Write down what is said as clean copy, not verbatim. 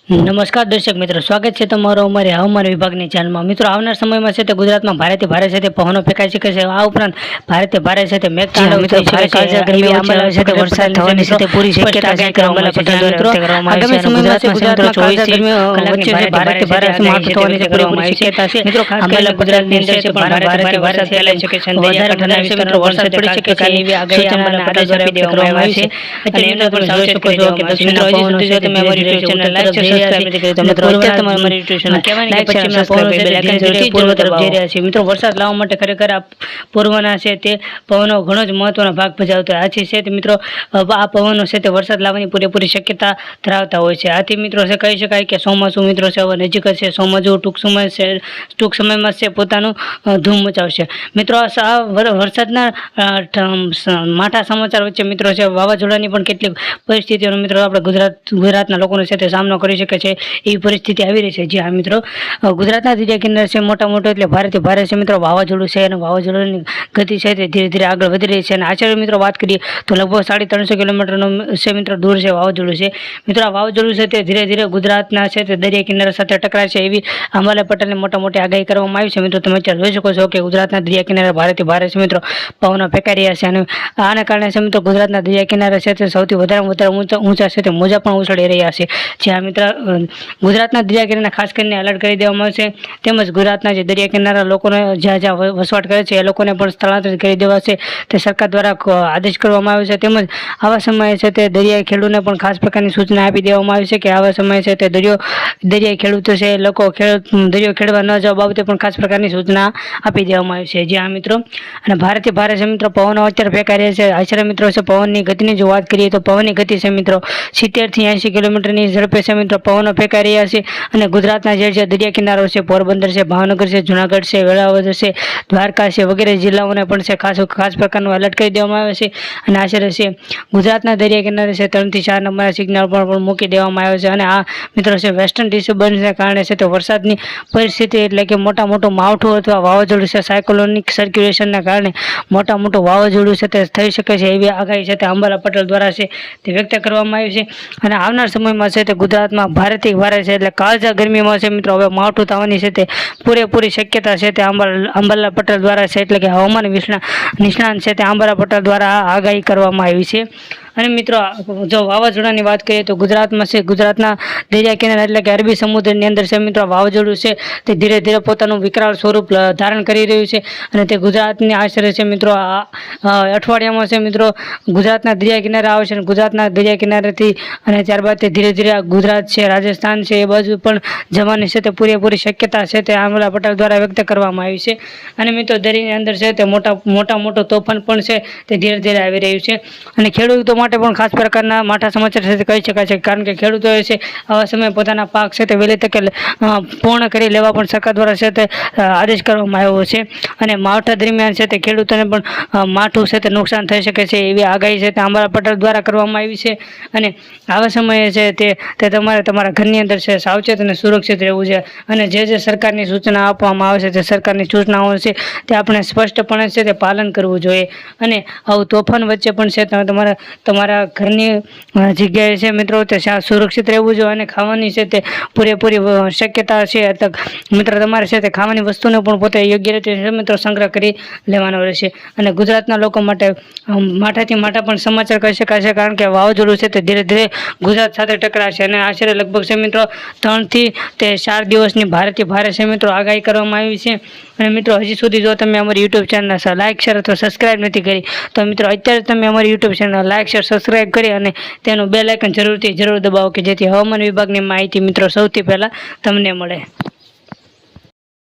નમસ્કાર દર્શક મિત્રો, સ્વાગત છે તમારો અમારી હવામાન વિભાગની ચેનલમાં। મિત્રો, આવનાર સમયમાં છે તે ગુજરાતમાં ભારેથી ભારે છે તે પવનો ફેંકાઈ શકે છે। આ ઉપરાંત ભારેથી ભારે છે તે મેઘતાંડવ થઈ શકે છે। વરસાદ થવાની છે તે પૂરી શક્યતા છે કરવામાં આવે છે। મિત્રો, આગામી સમયમાં છે ગુજરાતમાં કાળઝાળ ગરમી વચ્ચે ભારેથી ભારે માવઠું થવાની છે પૂરી શક્યતા છે। મિત્રો, ખાસ કરીને ગુજરાતની અંદર છે ભારેથી વરસાદ ફેલાઈ શકે છે। વધારે વિસ્તારમાં વરસાદ પડી શકે છે એવી આગાહી આદેશ આપી દેવામાં આવ્યા છે। અત્યારે મિત્રો પણ જોઈ શકો છો કે દક્ષિણના પવનો છે તમે અમારી યુટ્યુબ ચેનલ લાઈક મિત્રો વરસાદ લાવવા માટે ખરેખર આ પૂર્વના છે તે પવનો ઘણો જ મહત્વનો ભાગ ભજવતા હોય છે। આથી મિત્રો આ પવનો છે તે વરસાદ લાવવાની પૂરેપૂરી શક્યતા ધરાવતા હોય છે। આથી મિત્રો છે કહી શકાય કે ચોમાસું મિત્રો છે હવે નજીક જ છે। ચોમાસું ટૂંક સમયમાં છે પોતાનું ધૂમ મચાવશે। મિત્રો આ વરસાદના માઠા સમાચાર વચ્ચે મિત્રો છે વાવાઝોડાની પણ કેટલીક પરિસ્થિતિઓનો મિત્રો આપણે ગુજરાતના લોકોને છે તે સામનો કરી શકે છે એવી પરિસ્થિતિ આવી રહી છે। જી હા મિત્રો, ગુજરાતના દરિયા કિનારે છે મોટો એટલે ભારેથી ભારે છે મિત્રો વાવાઝોડું છે અને વાવાઝોડાની ગતિ છે તે ધીરે ધીરે આગળ વધી રહી છે। અને આશરે મિત્રો વાત કરીએ તો લગભગ 350 કિલોમીટરનું છે મિત્રો દૂર છે વાવાઝોડું છે। મિત્રો આ વાવાઝોડું છે તે ધીરે ધીરે ગુજરાતના છે તે દરિયા કિનારા સાથે ટકરાય છે એવી અંબાલાલ પટેલની મોટી આગાહી કરવામાં આવી છે। મિત્રો તમે અત્યારે જોઈ શકો છો કે ગુજરાતના દરિયા કિનારે ભારેથી ભારે છે મિત્રો પવનો ફેંકાઈ રહ્યા છે અને આના કારણે છે મિત્રો ગુજરાતના દરિયા કિનારે છે તે સૌથી વધારે ઊંચા છે તે મોજા પણ ઉછળી રહ્યા છે। જ્યાં મિત્રો ગુજરાતના દરિયા કિનારા ખાસ કરીને એલર્ટ કરી દેવામાં આવશે। તેમજ ગુજરાતના જે દરિયા કિનારા લોકોને જ્યાં વસવાટ કરે છે એ લોકોને પણ સ્થળાંતરિત કરી દેવાશે તે સરકાર દ્વારા આદેશ કરવામાં આવ્યો છે। તેમજ આવા સમયે છે તે દરિયાઈ ખેડૂતોને પણ ખાસ પ્રકારની સૂચના આપી દેવામાં આવી છે કે આવા સમયે છે તે દરિયાઈ ખેડૂતો છે લોકો દરિયો ખેડવા ન જવા બાબતે પણ ખાસ પ્રકારની સૂચના આપી દેવામાં આવી છે। જ્યાં મિત્રો અને ભારેથી ભારે છે મિત્રો પવનો અત્યારે ફેંકાઈ રહ્યા છે। આશરે મિત્રો છે પવનની ગતિની જો વાત કરીએ તો પવનની ગતિ છે મિત્રો 70 થી 80 કિલોમીટરની ઝડપે છે મિત્રો પવનો ફેંકાઈ રહ્યા છે। અને ગુજરાતના જે દરિયા કિનારો છે પોરબંદર છે, ભાવનગર છે, જુનાગઢ છે, વેળાવદર છે, દ્વારકા છે વગેરે જિલ્લાઓને પણ છે ખાસ પ્રકારનું એલર્ટ કરી દેવામાં આવે છે। અને આશરે છે ગુજરાતના દરિયા કિનારે છે 3 થી 4 નંબરના સિગ્નલ પણ મૂકી દેવામાં આવ્યો છે। અને આ મિત્રો છે વેસ્ટર્ન ડિસ્ટર્બન્સને કારણે છે તે વરસાદની પરિસ્થિતિ એટલે કે મોટું માવઠું અથવા વાવાઝોડું છે સાયક્લોનિક સર્ક્યુલેશનના કારણે મોટું વાવાઝોડું છે તે થઈ શકે છે એવી આગાહી છે તે અંબાલાલ પટેલ દ્વારા છે તે વ્યક્ત કરવામાં આવી છે। અને આવનાર સમયમાં છે તે ગુજરાતમાં ભારેથી ભારે છે એટલે કાળઝાળ ગરમીમાં છે મિત્રો હવે માવઠું થવાની છે તે પૂરેપૂરી શક્યતા છે તે અંબાલાલ પટેલ દ્વારા છે એટલે કે હવામાન નિષ્ણાંત છે તે અંબાલાલ પટેલ દ્વારા આગાહી કરવામાં આવી છે। અને મિત્રો જો વાવાઝોડાની વાત કરીએ તો ગુજરાતમાં છે ગુજરાતના દરિયા કિનારા એટલે કે અરબી સમુદ્રની અંદર છે મિત્રો વાવાઝોડું છે તે ધીરે ધીરે પોતાનું વિકરાળ સ્વરૂપ ધારણ કરી રહ્યું છે। અને તે ગુજરાતની આશરે છે મિત્રો અઠવાડિયામાં છે મિત્રો ગુજરાતના દરિયા કિનારે આવે છે અને ગુજરાતના દરિયા કિનારેથી અને ત્યારબાદ તે ધીરે ધીરે ગુજરાત છે રાજસ્થાન છે એ બાજુ પણ જવાની છે તે પૂરેપૂરી શક્યતા છે તે અંબાલાલ પટેલ દ્વારા વ્યક્ત કરવામાં આવી છે। અને મિત્રો દરિયાની અંદર છે તે મોટો તોફાન પણ છે તે ધીરે ધીરે આવી રહ્યું છે। અને ખેડૂતો માટે પણ ખાસ પ્રકારના માઠા સમાચાર છે તે કહી શકાય છે કારણ કે ખેડૂતોએ છે આવા સમયે પોતાના પાક છે તે વહેલી તકે પૂર્ણ કરી લેવા પણ સરકાર દ્વારા છે તે આદેશ કરવામાં આવ્યો છે। અને માવઠા દરમિયાન છે તે ખેડૂતોને પણ માઠું છે તે નુકસાન થઈ શકે છે એવી આગાહી છે તે અંબાલાલ પટેલ દ્વારા કરવામાં આવી છે। અને આવા સમયે છે તે તમારે તમારા ઘરની અંદર છે સાવચેત અને સુરક્ષિત રહેવું છે। અને જે સરકારની સૂચના આપવામાં આવે છે તે સરકારની સૂચનાઓ છે તે આપણે સ્પષ્ટપણે છે તે પાલન કરવું જોઈએ। અને આવું તોફાન વચ્ચે પણ છે તમારા ઘરની જગ્યાએ છે મિત્રો તે સુરક્ષિત રહેવું જોઈએ। અને ખાવાની છે તે પૂરેપૂરી શક્યતા છે મિત્રો તમારે છે તે ખાવાની વસ્તુનો પણ પોતે યોગ્ય રીતે મિત્રો સંગ્રહ કરી લેવાનો રહેશે। અને ગુજરાતના લોકો માટે માઠાથી માઠા પણ સમાચાર કહી શકાય છે કારણ કે વાવાઝોડું છે તે ધીરે ધીરે ગુજરાત સાથે ટકરાશે અને આશરે લગભગ છે મિત્રો 3 થી 4 દિવસની ભારેથી ભારે છે મિત્રો આગાહી કરવામાં આવી છે। અને મિત્રો હજી સુધી જો તમે અમારી યુટ્યુબ ચેનલ લાઈક શેર અથવા સબસ્ક્રાઈબ નથી કરી તો મિત્રો અત્યારે તમે અમારી YouTube channel like share subscribe કરી અને તેનું બેલ આઇકન જરૂર દબાવો કે જેથી હવામાન વિભાગની માહિતી મિત્રો સૌથી પહેલાં તમને મળે।